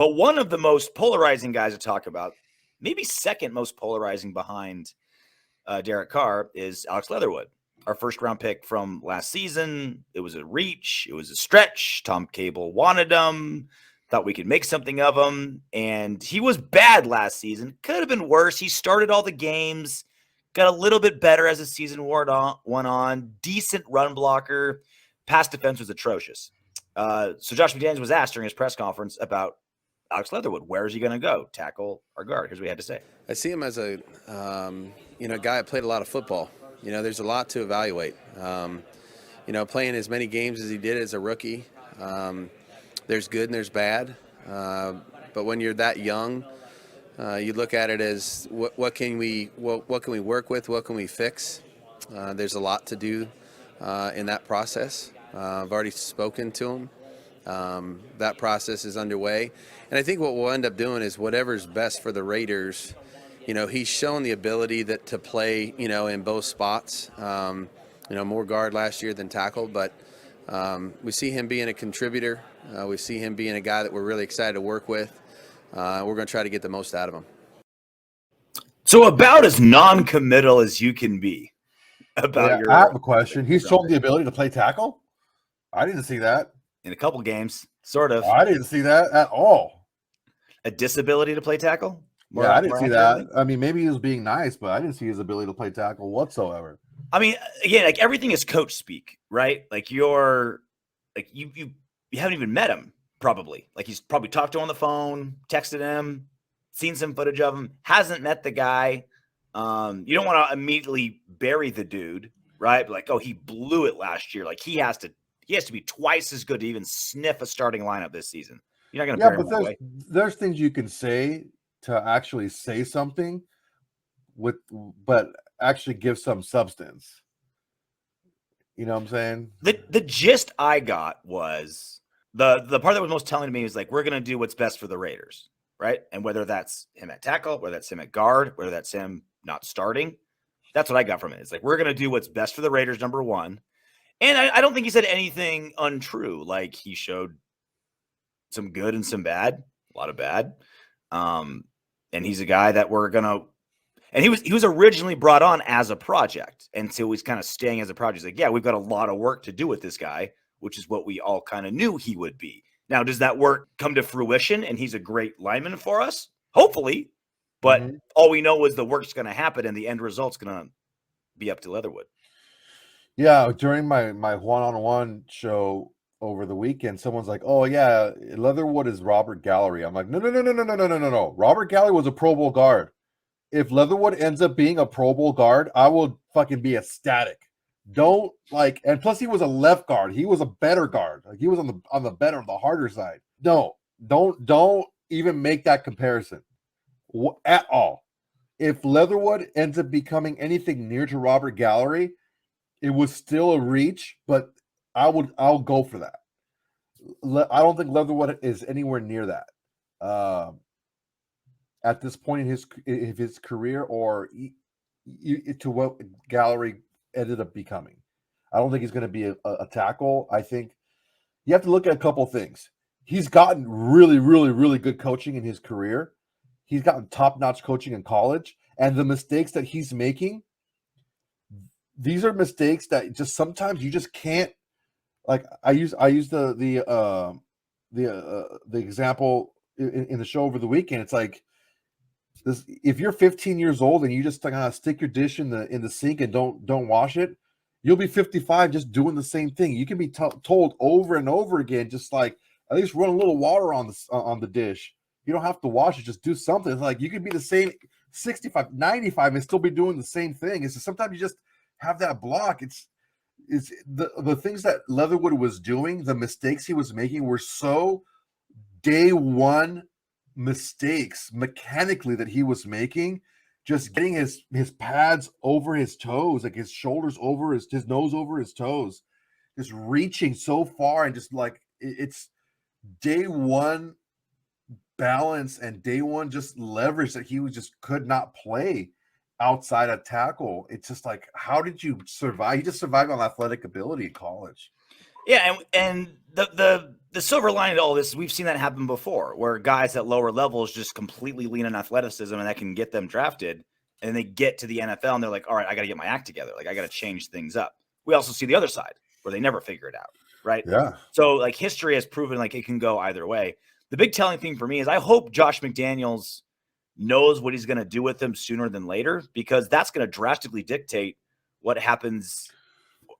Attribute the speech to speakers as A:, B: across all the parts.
A: But one of the most polarizing guys to talk about, maybe second most polarizing behind Derek Carr, is Alex Leatherwood. Our first-round pick from last season. It was a reach. It was a stretch. Tom Cable wanted him. Thought we could make something of him. And he was bad last season. Could have been worse. He started all the games. Got a little bit better as the season went on. Decent run blocker. Pass defense was atrocious. So Josh McDaniels was asked during his press conference about Alex Leatherwood. Where is he going to go? Tackle or guard? Here's what he had to say.
B: I see him as a guy that played a lot of football. There's a lot to evaluate. Playing as many games as he did as a rookie, there's good and there's bad. But when you're that young, you look at it as what can we work with? What can we fix? There's a lot to do in that process. I've already spoken to him. That process is underway. And I think what we'll end up doing is whatever's best for the Raiders. He's shown the ability to play, in both spots. More guard last year than tackle, but we see him being a contributor. We see him being a guy that we're really excited to work with. We're going to try to get the most out of him.
A: So about as non-committal as you can be about
C: I have a question. He's shown the ability to play tackle? I didn't see that.
A: In a couple games, sort of.
C: I didn't see that at all.
A: A disability to play tackle?
C: I didn't see that. I mean, maybe he was being nice, but I didn't see his ability to play tackle whatsoever.
A: I mean, again, like everything is coach speak, right? Like you haven't even met him, probably. Like he's probably talked to him on the phone, texted him, seen some footage of him, hasn't met the guy. You don't want to immediately bury the dude, right? But like, oh, he blew it last year. Like he has to be twice as good to even sniff a starting lineup this season. You're not going to bury him that way.
C: There's things you can say to actually say something but actually give some substance. You know what I'm saying?
A: The gist I got was the part that was most telling to me was like, we're going to do what's best for the Raiders, right? And whether that's him at tackle, whether that's him at guard, whether that's him not starting, that's what I got from it. It's like, we're going to do what's best for the Raiders, number one. And I don't think he said anything untrue. Like he showed some good and some bad, a lot of bad. And he's a guy that we're going to, and he was originally brought on as a project. And so he's kind of staying as a project. He's like, yeah, we've got a lot of work to do with this guy, which is what we all kind of knew he would be. Now, does that work come to fruition and he's a great lineman for us? Hopefully. But all we know is the work's going to happen and the end result's going to be up to Leatherwood.
C: Yeah, during my one-on-one show over the weekend, someone's like, "Oh yeah, Leatherwood is Robert Gallery." I'm like, "No. Robert Gallery was a Pro Bowl guard. If Leatherwood ends up being a Pro Bowl guard, I will fucking be ecstatic. Don't like, and plus he was a left guard. He was a better guard. Like he was on the better, the harder side. No, don't even make that comparison at all. If Leatherwood ends up becoming anything near to Robert Gallery, it was still a reach, but I'll go for that. I don't think Leatherwood is anywhere near that at this point in his career, or to what Gallery ended up becoming. I don't think he's going to be a tackle. I think you have to look at a couple things. He's gotten really, really, really good coaching in his career. He's gotten top-notch coaching in college, and the mistakes that he's making, these are mistakes that just sometimes you just can't. Like I use the example in the show over the weekend. It's like this: if you're 15 years old and you just kind of stick your dish in the sink and don't wash it, you'll be 55 just doing the same thing. You can be told over and over again, just like at least run a little water on the dish. You don't have to wash it; just do something. It's like you could be the same 65, 95 and still be doing the same thing. It's just sometimes you just have that block. It's the things that Leatherwood was doing, the mistakes he was making were so day one mistakes mechanically that he was making, just getting his pads over his toes, like his shoulders over his nose over his toes, just reaching so far, and just like it's day one balance and day one just leverage that he could not play outside a tackle. It's just like, how did you survive? He just survived on athletic ability in college.
A: Yeah, and the silver lining to all this, we've seen that happen before, where guys at lower levels just completely lean on athleticism, and that can get them drafted. And they get to the NFL, and they're like, "All right, I got to get my act together. Like, I got to change things up." We also see the other side where they never figure it out, right?
C: Yeah.
A: So, like, history has proven like it can go either way. The big telling thing for me is I hope Josh McDaniels knows what he's going to do with them sooner than later, because that's going to drastically dictate what happens,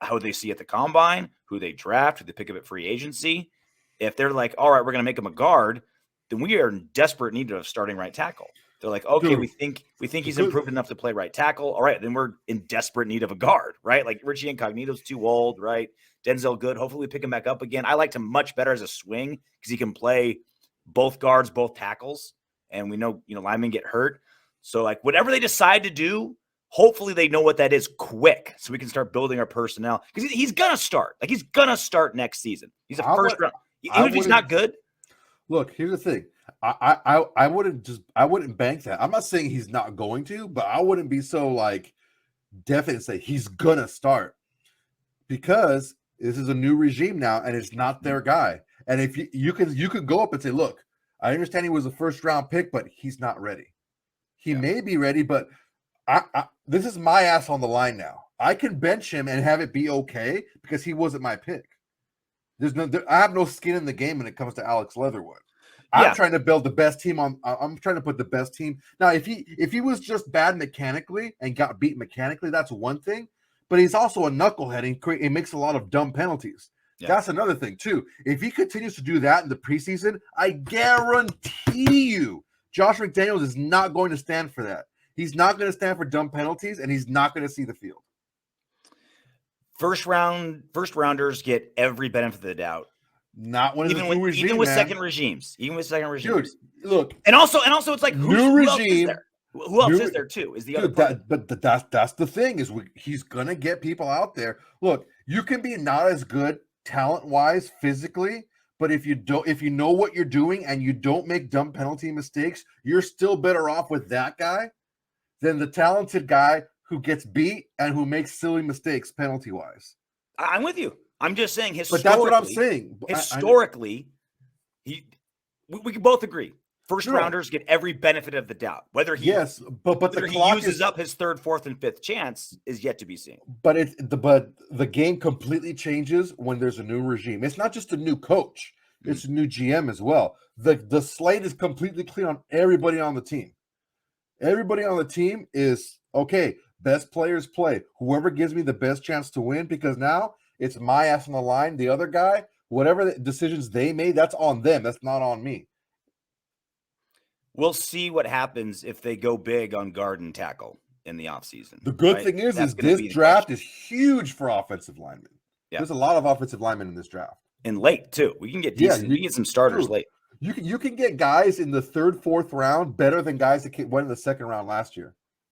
A: how they see at the combine, who they draft, who they pick up at free agency. If they're like, all right, we're going to make him a guard, then we are in desperate need of starting right tackle. They're like, okay,
C: Dude,
A: we think he's improved enough to play right tackle. All right, then we're in desperate need of a guard, right? Like Richie Incognito's too old, right? Denzel Good, hopefully we pick him back up again. I liked him much better as a swing because he can play both guards, both tackles, and we know linemen get hurt. So like whatever they decide to do, hopefully they know what that is quick, so we can start building our personnel, because he's gonna start. Like he's gonna start next season. He's a first round, even if he's not good.
C: Look, here's the thing. I wouldn't bank that. I'm not saying he's not going to, but I wouldn't be so like definite and say he's gonna start, because this is a new regime now and it's not their guy. And if you could go up and say, look, I understand he was a first round pick, but he's not ready. He may be ready, but this is my ass on the line now. I can bench him and have it be okay because he wasn't my pick. I have no skin in the game when it comes to Alex Leatherwood. I'm trying to build the best team I'm trying to put the best team. Now, if he was just bad mechanically and got beat mechanically, that's one thing. But he's also a knucklehead and he makes a lot of dumb penalties. Yeah. That's another thing too. If he continues to do that in the preseason, I guarantee you, Josh McDaniels is not going to stand for that. He's not going to stand for dumb penalties, and he's not going to see the field.
A: First rounders get every benefit of the doubt.
C: Not when it's a new regime,
A: even with second regimes.
C: Dude, look.
A: And also it's like
C: new regime.
A: Who else is there too? Is the other part.
C: But that's the thing is he's going to get people out there. Look, you can be not as good talent-wise physically, but if you know what you're doing and you don't make dumb penalty mistakes, you're still better off with that guy than the talented guy who gets beat and who makes silly mistakes penalty-wise.
A: I'm with you. I'm just saying historically.
C: But that's what I'm saying.
A: Historically, we can both agree. First rounders get every benefit of the doubt. Whether he uses up his third, fourth, and fifth chance is yet to be seen.
C: But the game completely changes when there's a new regime. It's not just a new coach; it's a new GM as well. The slate is completely clean on everybody on the team. Everybody on the team is okay. Best players play. Whoever gives me the best chance to win, because now it's my ass on the line. The other guy, whatever the decisions they made, that's on them. That's not on me.
A: We'll see what happens if they go big on guard and tackle in the offseason.
C: The good thing is this draft is huge for offensive linemen. Yeah. There's a lot of offensive linemen in this draft.
A: And late, too. We can get decent. We can get some starters late.
C: You can get guys in the third, fourth round better than guys that went in the second round last year.